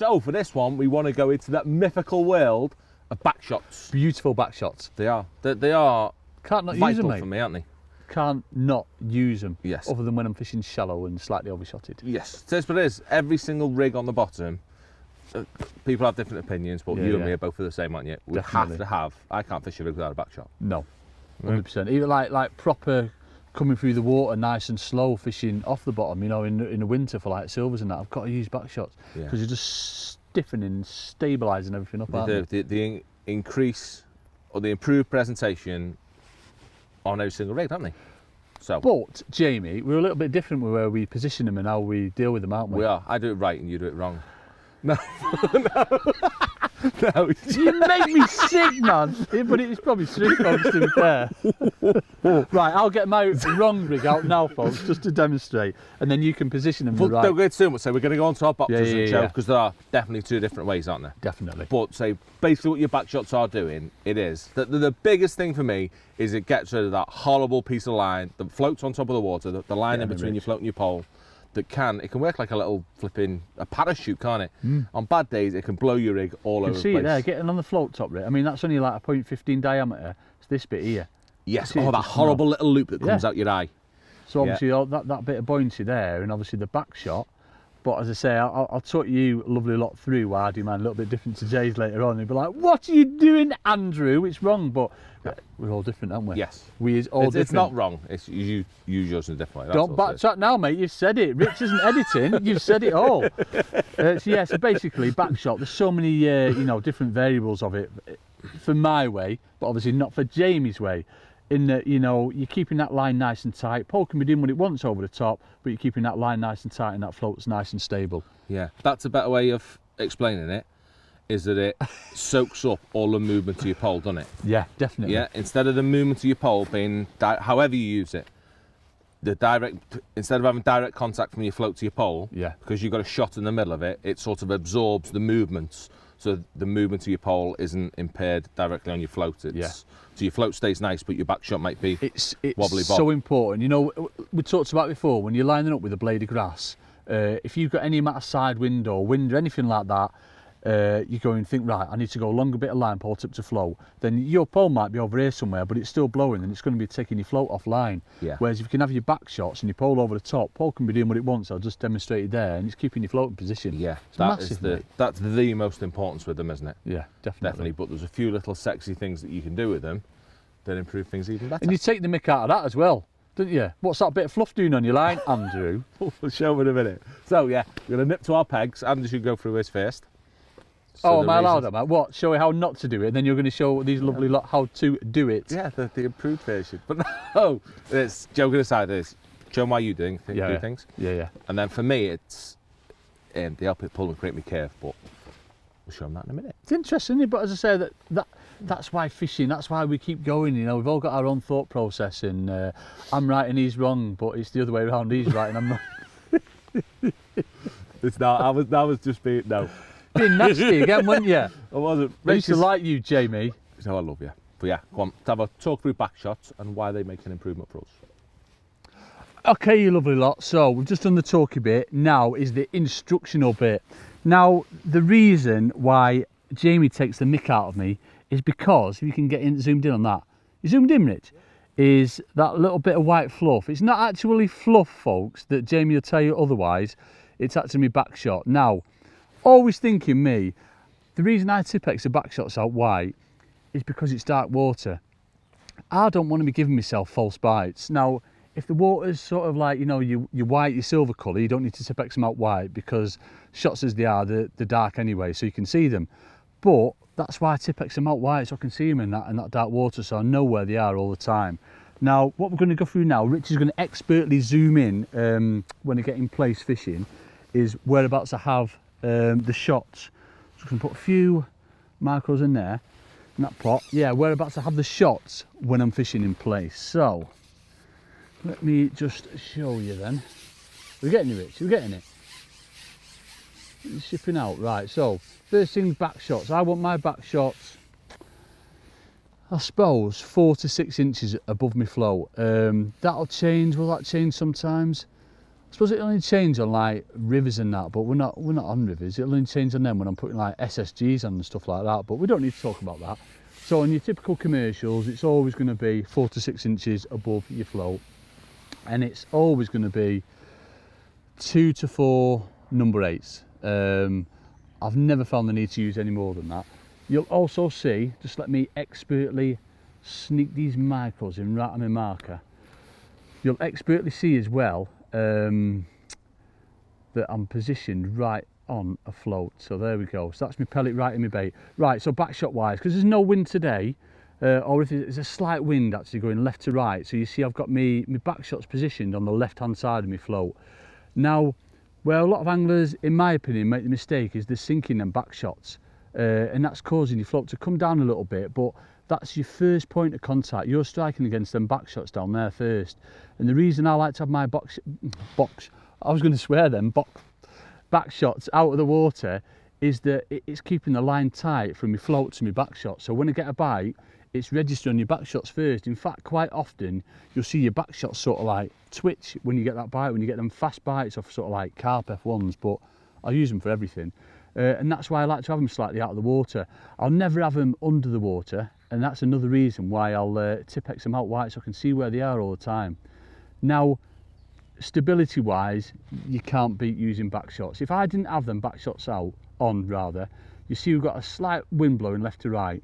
So for this one, we want to go into that mythical world of backshots. Beautiful backshots. They are. They are Can't not use vital them, mate. for me, aren't they? Can't not use them. Yes. Other than when I'm fishing shallow and slightly overshotted. Yes. So but it is. Every single rig on the bottom, people have different opinions, but you and me are both the same, aren't you? We have to have. I can't fish a rig without a backshot. No, 100%. Even like proper coming through the water nice and slow fishing off the bottom, you know, in the winter for like silvers and that, I've got to use backshots because you're just stiffening, stabilising everything up. The increase or the improved presentation on every single rig, don't they? So, but Jamie, we're a little bit different with where we position them and how we deal with them, aren't we? We are. I do it right and you do it wrong. No, no. You make me sick, man. But it's probably true, folks, to be fair. Right, I'll get my wrong rig out now, folks, just to demonstrate, and then you can position them right. Don't go too much. So we're going to go on to our boxes and show, because there are definitely two different ways, aren't there? Definitely. But say basically what your backshots are doing, it is the biggest thing for me is it gets rid of that horrible piece of line that floats on top of the water, the line in between your float and your pole. It can work like a little flipping parachute, can't it? On bad days, it can blow your rig all over the place. You can see it there, getting on the float top, Rick. I mean, that's only like a 0.15 diameter. It's this bit here. Yes, that horrible little loop that comes out your eye. So obviously that bit of buoyancy there, and obviously the back shot. But as I say, I'll talk you a lovely lot through why I do mine a little bit different to Jay's later on. He'll be like, "What are you doing, Andrew? It's wrong." But we're all different, aren't we? Yes. It's not wrong. It's you use yours in a different way. Don't backtrack now, mate. You've said it. Rich isn't editing. You've said it all. So basically, backshot. There's so many different variables of it for my way, but obviously not for Jamie's way. In that, you're keeping that line nice and tight. Pole can be doing what it wants over the top, but you're keeping that line nice and tight and that float's nice and stable. Yeah, that's a better way of explaining it, is that it soaks up all the movement to your pole, doesn't it? Yeah, definitely. Yeah, instead of the movement to your pole being, however you use it, instead of having direct contact from your float to your pole, because you've got a shot in the middle of it, it sort of absorbs the movements. So the movement to your pole isn't impaired directly on your float. So your float stays nice, but your back shot might be wobbly bob. So important. We talked about before, when you're lining up with a blade of grass, if you've got any amount of side wind or anything like that, you go and think, right, I need to go a longer bit of line pole tip to float, then your pole might be over here somewhere, but it's still blowing and it's going to be taking your float offline. Whereas if you can have your back shots and your pole over the top, pole can be doing what it wants. I'll just demonstrate it there, and it's keeping your float in position. That's the most importance with them, isn't it? Yeah, definitely. But there's a few little sexy things that you can do with them that improve things even better. And you take the mick out of that as well, don't you? What's that bit of fluff doing on your line, Andrew? We'll show them in a minute. So we're going to nip to our pegs. Andrew should go through his first. So am I allowed, am I? What? Show you how not to do it, and then you're going to show these lovely lot how to do it. Yeah, the improved version. But no, it's joking aside. Show them why you do things. Yeah. And then for me, it's they help it pull and create me curve. But we'll show them that in a minute. It's interesting, isn't it? But as I say, that's why fishing. That's why we keep going. We've all got our own thought process, and I'm right and he's wrong, but it's the other way around. He's right and I'm wrong. It's not. That was just being Being nasty again, weren't you? I wasn't. I used to like you, Jamie. So I love you. But yeah, go on, let's have a talk through backshots and why they make an improvement for us. Okay, you lovely lot. So we've just done the talky bit. Now is the instructional bit. Now, the reason why Jamie takes the mick out of me is because, if you can get zoomed in on that. You zoomed in, Rich? Is that little bit of white fluff. It's not actually fluff, folks, that Jamie will tell you otherwise. It's actually my backshot. Now, always thinking me, the reason I Tipex the backshots out white is because it's dark water. I don't want to be giving myself false bites. Now, if the water's sort of like, your white, your silver colour, you don't need to Tipex them out white, because shots as they are, they're dark anyway, so you can see them. But that's why I Tipex them out white, so I can see them in that dark water, so I know where they are all the time. Now, what we're going to go through now, Rich is going to expertly zoom in when I get in place fishing, is whereabouts I have the shots. So I can put a few markers in there, in that pot. Yeah, whereabouts I have the shots when I'm fishing in place. So let me just show you then. We're getting it, Rich. We're getting it. It's shipping out. Right, so first thing, back shots. I want my back shots, I suppose, 4 to 6 inches above my float. That'll change. Will that change sometimes? I suppose it'll only change on like rivers and that, but we're not on rivers. It'll only change on them when I'm putting like SSGs on and stuff like that, but we don't need to talk about that. So on your typical commercials, it's always going to be 4 to 6 inches above your float, and it's always going to be 2 to 4 number 8s. I've never found the need to use any more than that. You'll also see, just let me expertly sneak these micros in right on my marker. You'll expertly see as well that I'm positioned right on a float. So there we go. So that's my pellet right in my bait. Right, so backshot wise, because there's no wind today, or if there's a slight wind actually going left to right, so you see I've got my backshots positioned on the left hand side of my float. Now, where a lot of anglers, in my opinion, make the mistake is they're sinking them backshots, and that's causing your float to come down a little bit, but that's your first point of contact. You're striking against them backshots down there first. And the reason I like to have my backshots out of the water is that it's keeping the line tight from my float to my backshot. So when I get a bite, it's registered on your backshots first. In fact, quite often you'll see your backshots sort of like twitch when you get that bite, when you get them fast bites off sort of like carp F1s, but I use them for everything. And that's why I like to have them slightly out of the water. I'll never have them under the water, and that's another reason why I'll Tipp-Ex them out wide so I can see where they are all the time. Now, stability wise, you can't beat using backshots. If I didn't have them backshots you see we've got a slight wind blowing left to right.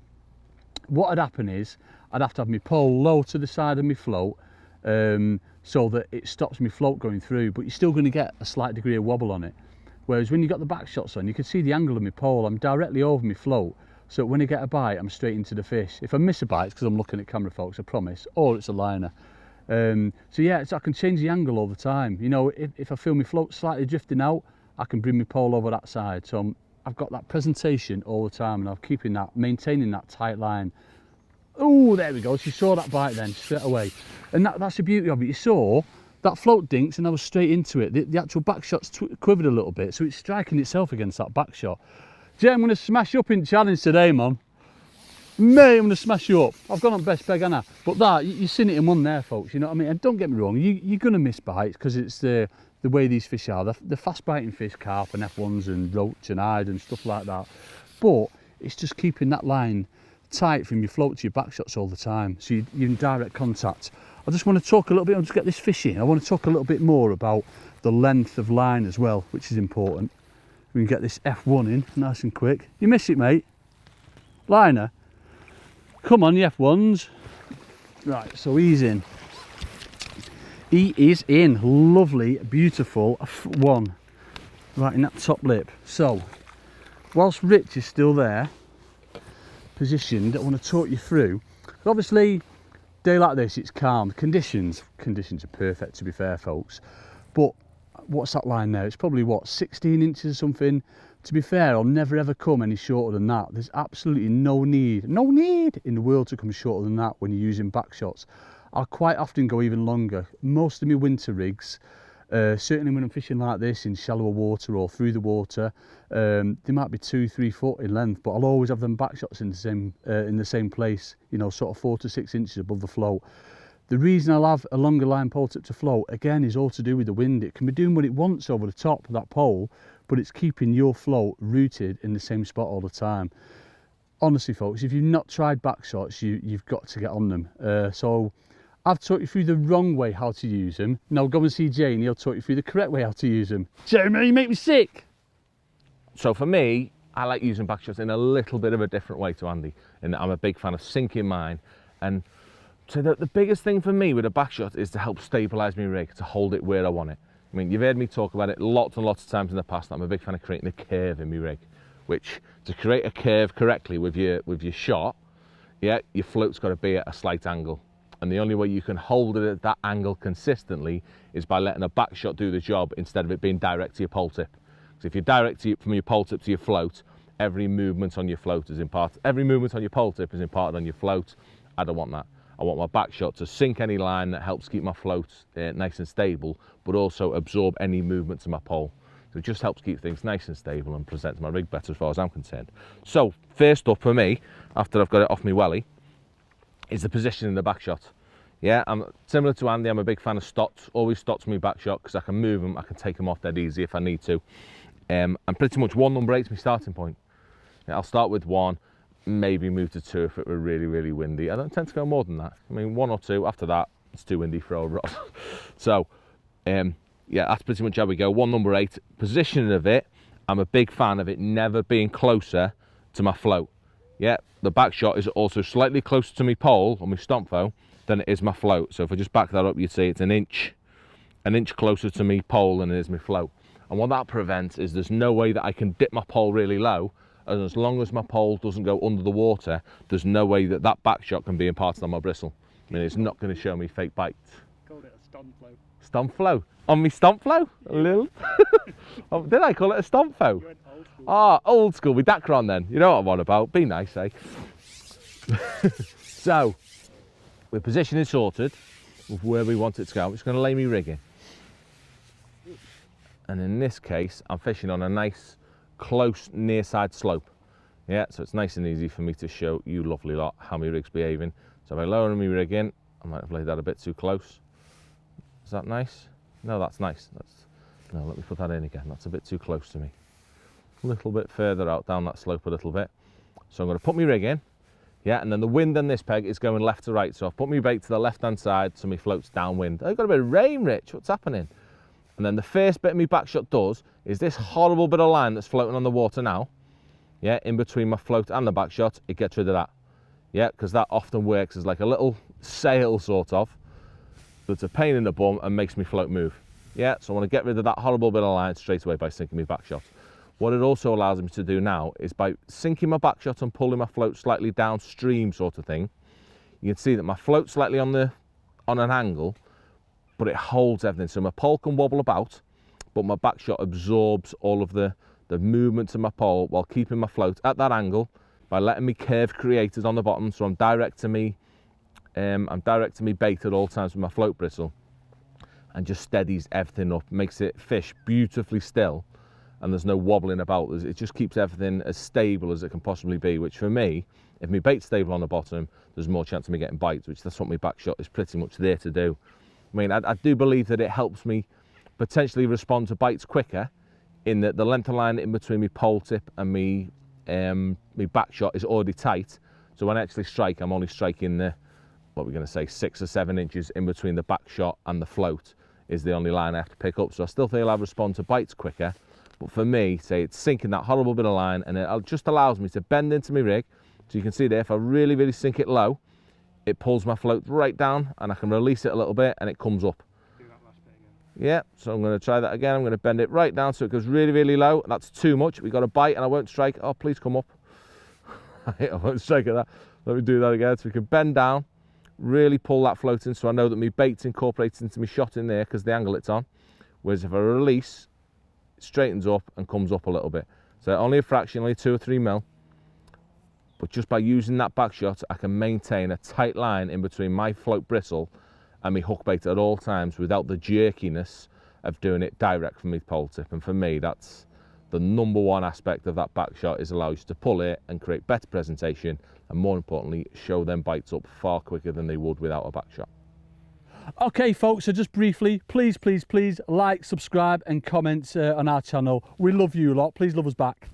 What would happen is I'd have to have my pole low to the side of my float, so that it stops my float going through, but you're still going to get a slight degree of wobble on it. Whereas when you got the backshots on, you can see the angle of my pole. I'm directly over my float, so when I get a bite, I'm straight into the fish. If I miss a bite, it's because I'm looking at camera, folks, I promise, or it's a liner. So yeah, I can change the angle all the time. You know, if I feel my float slightly drifting out, I can bring my pole over that side. So I've got that presentation all the time, and I'm maintaining that tight line. Oh, there we go. She saw that bite then straight away, and that's the beauty of it. You saw that float dinks, and I was straight into it. The actual backshot's quivered a little bit, so it's striking itself against that backshot. Jay, I'm going to smash you up in challenge today, man. Mate, I'm going to smash you up. I've gone on best peg, haven't I? But that, you've seen it in one there, folks, you know what I mean? And don't get me wrong, you're going to miss bites because it's the way these fish are. The fast biting fish, carp and F1s and roach and hide and stuff like that. But it's just keeping that line tight from your float to your backshots all the time, so you're in direct contact. I just want to talk a little bit, I'll just get this fish in. I want to talk a little bit more about the length of line as well, which is important. We can get this F1 in nice and quick. You miss it, mate? Liner? Come on, you F1s. Right, so he's in. He is in. Lovely, beautiful F1. Right in that top lip. So, whilst Rich is still there, positioned, I want to talk you through. Obviously, day like this, it's calm. Conditions are perfect, to be fair, folks. But what's that line there? It's probably, what, 16 inches or something? To be fair, I'll never ever come any shorter than that. There's absolutely no need in the world to come shorter than that when you're using backshots. I'll quite often go even longer. Most of my winter rigs, certainly when I'm fishing like this in shallower water or through the water, they might be 2-3 foot in length, but I'll always have them backshots in the same place, you know, sort of 4 to 6 inches above the float. The reason I'll have a longer line pole tip to float, again, is all to do with the wind. It can be doing what it wants over the top of that pole, but it's keeping your float rooted in the same spot all the time. Honestly, folks, if you've not tried backshots, you've got to get on them. So I've taught you through the wrong way how to use them. Now go and see Jay and he'll talk you through the correct way how to use them. Jeremy, you make me sick. So for me, I like using backshots in a little bit of a different way to Andy, in that I'm a big fan of sinking mine. And so the biggest thing for me with a backshot is to help stabilise my rig, to hold it where I want it. I mean, you've heard me talk about it lots and lots of times in the past. I'm a big fan of creating a curve in my rig, which, to create a curve correctly with your shot, yeah, your float's got to be at a slight angle. And the only way you can hold it at that angle consistently is by letting a backshot do the job instead of it being direct to your pole tip. So if you're direct from your pole tip to your float, every movement on your float is imparted. Every movement on your pole tip is imparted on your float. I don't want that. I want my backshot to sink any line that helps keep my float nice and stable, but also absorb any movement to my pole. So it just helps keep things nice and stable and presents my rig better as far as I'm concerned. So first up for me, after I've got it off my welly, is the position in the backshot. Yeah, I'm similar to Andy, I'm a big fan of stots, always stots me back shot because I can move them, I can take them off dead easy if I need to. And pretty much 1 number 8's my starting point. Yeah, I'll start with 1, maybe move to 2 if it were really, really windy. I don't tend to go more than that. I mean, 1 or 2, after that, it's too windy for old rod. So, yeah, that's pretty much how we go. 1 number 8, positioning of it, I'm a big fan of it never being closer to my float. Yeah, the back shot is also slightly closer to my pole or my stomp foe than it is my float. So if I just back that up, you'd see it's an inch closer to me pole than it is my float. And what that prevents is there's no way that I can dip my pole really low, and as long as my pole doesn't go under the water, there's no way that that back shot can be imparted on my bristle. I mean, it's not going to show me fake bites. Called it a stomp flow. Stomp flow? On me stomp flow? A little? Oh, did I call it a stomp flow? You went old school. Ah, old school with Dacron then. You know what I'm on about. Be nice, eh? So, we're positioning sorted with where we want it to go. I'm just going to lay me rigging. And in this case, I'm fishing on a nice, close, near side slope. Yeah, so it's nice and easy for me to show you lovely lot how my rig's behaving. So if I lower my rigging, I might have laid that a bit too close. Is that nice? No, that's nice. No, let me put that in again. That's a bit too close to me. A little bit further out down that slope a little bit. So I'm going to put my rig in. Yeah, and then the wind on this peg is going left to right. So I've put my bait to the left-hand side so my float's downwind. I've got a bit of rain, Rich. What's happening? And then the first bit of my back shot does is this horrible bit of line that's floating on the water now. Yeah, in between my float and the back shot, it gets rid of that. Yeah, because that often works as like a little sail sort of. That's a pain in the bum and makes me float move. Yeah, so I want to get rid of that horrible bit of line straight away by sinking my back shot. What it also allows me to do now is by sinking my back shot and pulling my float slightly downstream sort of thing, you can see that my float's slightly on an angle, but it holds everything. So my pole can wobble about, but my back shot absorbs all of the movement of my pole while keeping my float at that angle by letting me curve creators on the bottom. So I'm directing me bait at all times with my float bristle, and just steadies everything up, makes it fish beautifully still, and there's no wobbling about. It just keeps everything as stable as it can possibly be, which for me, if my bait's stable on the bottom, there's more chance of me getting bites, which that's what my back shot is pretty much there to do. I mean, I do believe that it helps me potentially respond to bites quicker, in that the length of line in between my pole tip and me back shot is already tight. So when I actually strike, I'm only striking what we're going to say, 6 or 7 inches in between the back shot and the float is the only line I have to pick up. So I still think I'll respond to bites quicker. But for me, say it's sinking that horrible bit of line, and it just allows me to bend into my rig. So you can see there, if I really, really sink it low, it pulls my float right down, and I can release it a little bit, and it comes up. Do that last bit again. Yeah, so I'm going to try that again. I'm going to bend it right down so it goes really, really low. That's too much. We've got a bite, and I won't strike. Oh, please come up. I won't strike at that. Let me do that again. So we can bend down, really pull that float in, so I know that my bait's incorporated into my shot in there because the angle it's on. Whereas if I release, it straightens up and comes up a little bit. So only a fraction, only 2 or 3 mil. But just by using that back shot, I can maintain a tight line in between my float bristle and my hook bait at all times without the jerkiness of doing it direct from my pole tip. And for me, that's the #1 aspect of that back shot, is allows you to pull it and create better presentation, and more importantly, show them bites up far quicker than they would without a back shot. Okay folks, so just briefly, please like, subscribe and comment on our channel. We love you lot. Please love us back.